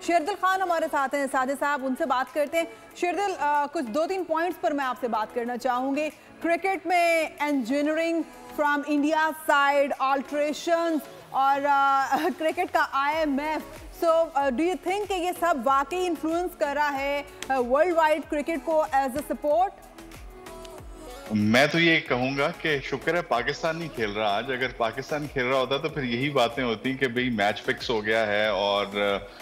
शेरदिल खान हमारे साथ हैं, सादे साहब, उनसे बात करते हैं। शेरदिल, कुछ 2-3 पॉइंट्स पर मैं आपसे बात करना चाहूँगी। क्रिकेट में इंजीनियरिंग फ्रॉम इंडिया साइड, ऑल्ट्रेशंस और क्रिकेट का IMF, so do you think कि ये सब वाकई इन्फ्लुएंस कर रहा है वर्ल्ड वाइड क्रिकेट को एज अ सपोर्ट? मैं तो ये कहूंगा कि शुक्र है पाकिस्तान नहीं खेल रहा आज। अगर पाकिस्तान खेल रहा होता तो फिर यही बातें होती कि भाई मैच फिक्स हो गया है और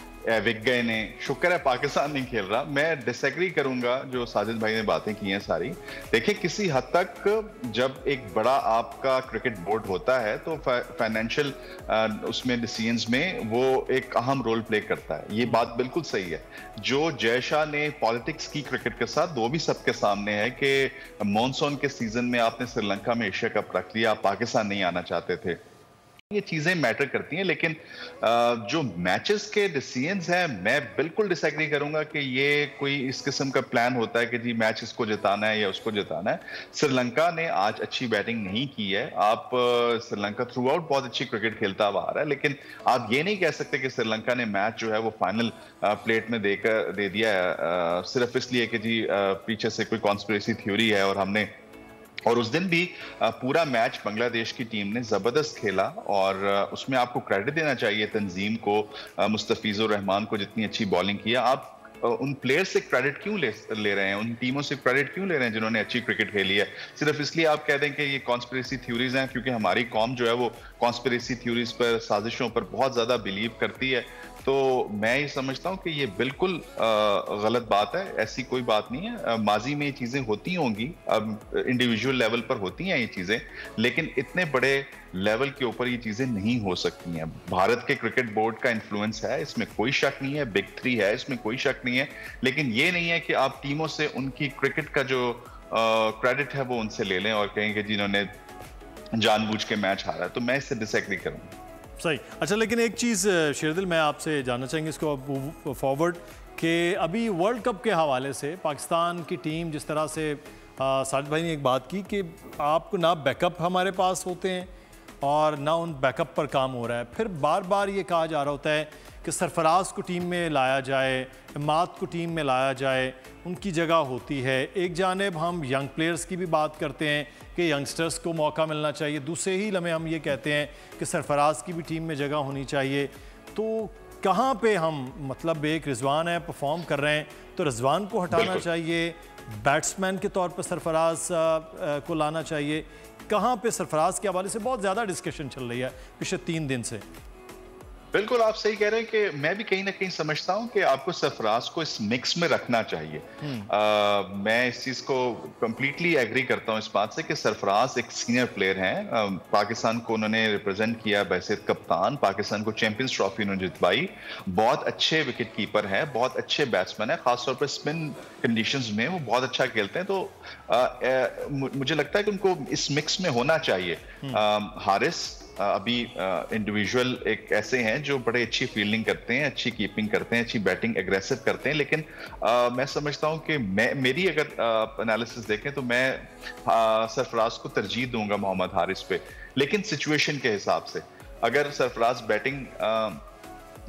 विक गए ने। शुक्र है पाकिस्तान नहीं खेल रहा। मैं डिसएग्री करूंगा जो साजिद भाई ने बातें की हैं सारी। देखिए, किसी हद तक जब एक बड़ा आपका क्रिकेट बोर्ड होता है तो फाइनेंशियल उसमें डिसीजंस में वो एक अहम रोल प्ले करता है। ये बात बिल्कुल सही है। जो जय शाह ने पॉलिटिक्स की क्रिकेट के साथ, वो भी सबके सामने है कि मॉनसून के सीजन में आपने श्रीलंका में एशिया कप रख लिया, आप पाकिस्तान नहीं आना चाहते थे। ये चीजें मैटर करती हैं, लेकिन जो मैचेस के डिसीजंस हैं, मैं बिल्कुल डिसएग्री करूंगा कि ये कोई इस किस्म का प्लान होता है कि जी मैच इसको जिताना है या उसको जिताना है। श्रीलंका ने आज अच्छी बैटिंग नहीं की है। आप श्रीलंका थ्रू आउट बहुत अच्छी क्रिकेट खेलता हुआ आ रहा है, लेकिन आप ये नहीं कह सकते कि श्रीलंका ने मैच जो है वो फाइनल प्लेट में दे दिया है सिर्फ इसलिए कि जी पीछे से कोई कॉन्स्पिरेसी थ्योरी है। और उस दिन भी पूरा मैच बांग्लादेश की टीम ने जबरदस्त खेला और उसमें आपको क्रेडिट देना चाहिए तंजीम को, मुस्तफिजुर रहमान को, जितनी अच्छी बॉलिंग किया। आप उन प्लेयर्स से क्रेडिट क्यों ले रहे हैं, उन टीमों से क्रेडिट क्यों ले रहे हैं जिन्होंने अच्छी क्रिकेट खेली है? सिर्फ इसलिए आप कह दें कि ये कॉन्स्पिरेसी थ्योरीज हैं, क्योंकि हमारी कौम जो है वो कॉन्स्पिरेसी थ्योरीज पर, साजिशों पर बहुत ज्यादा बिलीव करती है। तो मैं ये समझता हूं कि ये बिल्कुल गलत बात है। ऐसी कोई बात नहीं है। माजी में ये चीजें होती होंगी, अब इंडिविजुअल लेवल पर होती हैं ये चीजें, लेकिन इतने बड़े लेवल के ऊपर ये चीजें नहीं हो सकती हैं। भारत के क्रिकेट बोर्ड का इन्फ्लुएंस है, इसमें कोई शक नहीं है। बिग 3 है, इसमें कोई शक नहीं है। लेकिन ये नहीं है कि आप टीमों से उनकी क्रिकेट का जो क्रेडिट है वो उनसे ले लें और कहें कि जिन्होंने जानबूझ के मैच हारा। तो मैं इससे डिसएग्री करूंगा। सही। अच्छा, लेकिन एक चीज़ शेरदिल मैं आपसे जानना चाहेंगे इसको फॉरवर्ड कि अभी वर्ल्ड कप के हवाले से पाकिस्तान की टीम जिस तरह से साजिद भाई ने एक बात की कि आपको ना बैकअप हमारे पास होते हैं और ना उन बैकअप पर काम हो रहा है। फिर बार बार ये कहा जा रहा होता है कि सरफराज को टीम में लाया जाए, इमाद को टीम में लाया जाए, उनकी जगह होती है। एक जानिब हम यंग प्लेयर्स की भी बात करते हैं कि यंगस्टर्स को मौका मिलना चाहिए, दूसरे ही लम्हे हम ये कहते हैं कि सरफराज की भी टीम में जगह होनी चाहिए। तो कहाँ पे हम, मतलब एक रिजवान है, परफॉर्म कर रहे हैं तो रिजवान को हटाना चाहिए, बैट्समैन के तौर पर सरफराज को लाना चाहिए? कहाँ पे सरफराज के हवाले से बहुत ज़्यादा डिस्कशन चल रही है पिछले 3 दिन से। बिल्कुल आप सही कह रहे हैं कि मैं भी कहीं ना कहीं समझता हूं कि आपको सरफराज को इस मिक्स में रखना चाहिए। मैं इस चीज को कंप्लीटली एग्री करता हूं इस बात से कि सरफराज एक सीनियर प्लेयर हैं। पाकिस्तान को उन्होंने रिप्रेजेंट किया, बैसित कप्तान, पाकिस्तान को चैंपियंस ट्रॉफी उन्होंने जितवाई। बहुत अच्छे विकेट कीपर हैं, बहुत अच्छे बैट्समैन है, खासतौर पर स्पिन कंडीशंस में वो बहुत अच्छा खेलते हैं। तो मुझे लगता है कि उनको इस मिक्स में होना चाहिए। हारिस अभी इंडिविजुअल एक ऐसे हैं जो बड़े अच्छी फील्डिंग करते हैं, अच्छी कीपिंग करते हैं, अच्छी बैटिंग एग्रेसिव करते हैं। लेकिन मैं समझता हूं कि मेरी अगर एनालिसिस देखें तो मैं सरफराज को तरजीह दूंगा मोहम्मद हारिस पे, लेकिन सिचुएशन के हिसाब से। अगर सरफराज बैटिंग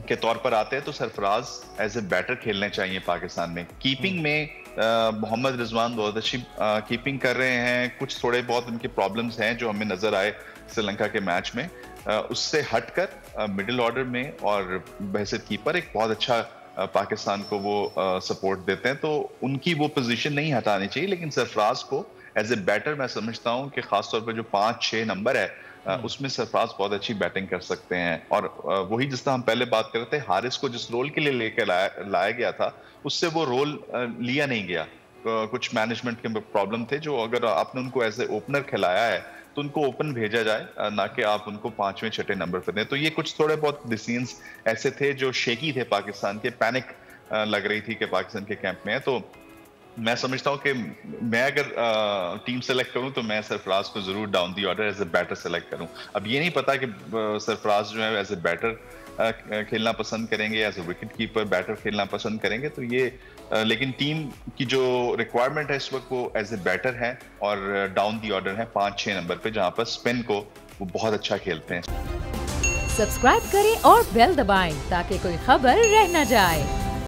के तौर पर आते हैं तो सरफराज एज ए बैटर खेलने चाहिए पाकिस्तान में। कीपिंग में मोहम्मद रिजवान बहुत अच्छी कीपिंग कर रहे हैं। कुछ थोड़े बहुत उनके प्रॉब्लम्स हैं जो हमें नजर आए श्रीलंका के मैच में। उससे हटकर मिडिल ऑर्डर में और बहसियत कीपर एक बहुत अच्छा पाकिस्तान को वो सपोर्ट देते हैं। तो उनकी वो पोजीशन नहीं हटानी चाहिए। लेकिन सरफराज को एज ए बैटर मैं समझता हूं कि खासतौर पर जो 5-6 नंबर है उसमें सरफराज बहुत अच्छी बैटिंग कर सकते हैं। और वही जिस तरह हम पहले बात कर रहे थे, हारिस को जिस रोल के लिए लेकर लाया गया था उससे वो रोल लिया नहीं गया। कुछ मैनेजमेंट के प्रॉब्लम थे, जो अगर आपने उनको एज ए ओपनर खिलाया है तो उनको ओपन भेजा जाए, ना कि आप उनको 5वें-6ठे नंबर पर दें। तो ये कुछ थोड़े बहुत डिसीजंस ऐसे थे जो शेकी थे पाकिस्तान के, पैनिक लग रही थी कि पाकिस्तान के कैंप में है। तो मैं समझता हूं कि मैं अगर टीम सेलेक्ट करूं तो मैं सरफराज को जरूर down the order as a batter select करूं। अब ये नहीं पता कि सरफराज जो है एज ए बैटर खेलना पसंद करेंगे, as a wicket keeper batter खेलना पसंद करेंगे, तो ये लेकिन टीम की जो रिक्वायरमेंट है इस वक्त वो एज ए बैटर है और डाउन दी ऑर्डर है 5-6 नंबर पे, जहां पर स्पिन को वो बहुत अच्छा खेलते हैं। सब्सक्राइब करें और बेल दबाएं ताकि कोई खबर रह न जाए।